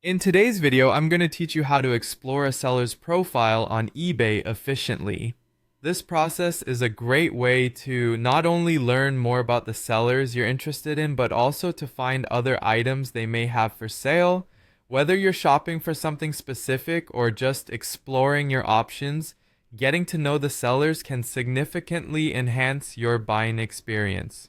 In today's video, I'm going to teach you how to explore a seller's profile on eBay efficiently. This process is a great way to not only learn more about the sellers you're interested in, but also to find other items they may have for sale. Whether you're shopping for something specific or just exploring your options, getting to know the sellers can significantly enhance your buying experience.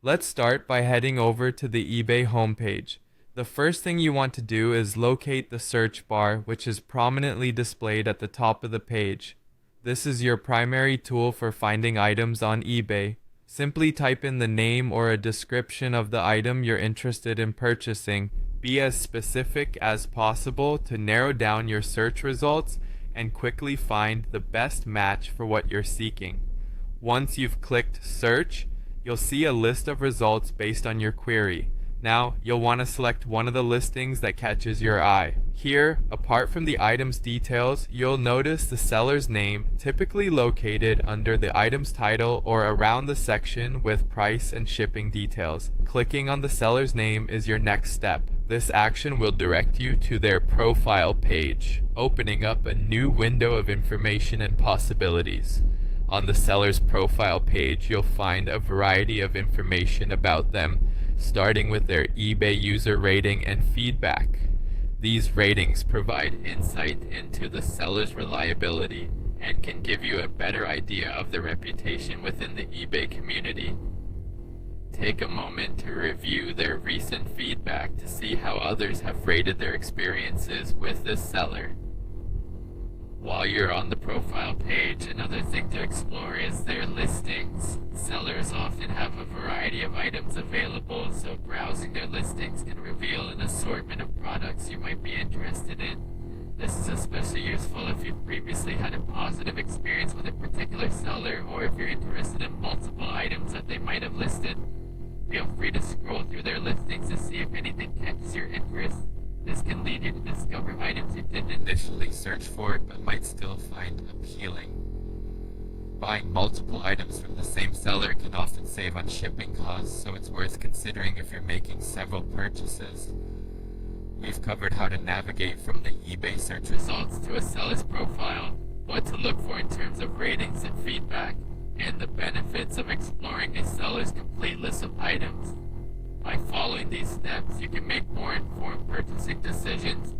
Let's start by heading over to the eBay homepage. The first thing you want to do is locate the search bar, which is prominently displayed at the top of the page. This is your primary tool for finding items on eBay. Simply type in the name or a description of the item you're interested in purchasing. Be as specific as possible to narrow down your search results and quickly find the best match for what you're seeking. Once you've clicked search, you'll see a list of results based on your query. Now, you'll want to select one of the listings that catches your eye. Here, apart from the item's details, you'll notice the seller's name, typically located under the item's title or around the section with price and shipping details. Clicking on the seller's name is your next step. This action will direct you to their profile page, opening up a new window of information and possibilities. On the seller's profile page, you'll find a variety of information about them, starting with their eBay user rating and feedback. These ratings provide insight into the seller's reliability and can give you a better idea of their reputation within the eBay community. Take a moment to review their recent feedback to see how others have rated their experiences with this seller. While you're on the profile page, another thing to explore is their listings. Sellers often have a variety of items available, so browsing their listings can reveal an assortment of products you might be interested in. This is especially useful if you've previously had a positive experience with a particular seller, or if you're interested in multiple items that they might have listed. Feel free to scroll through their listings to see if anything catches your interest. This can lead you to discover items you didn't initially search for but might still find appealing. Buying multiple items from the same seller can often save on shipping costs, so it's worth considering if you're making several purchases. We've covered how to navigate from the eBay search results to a seller's profile, what to look for in terms of ratings and feedback, and the benefits of exploring a seller's complete list of items. By following these steps, you can make more informed purchasing decisions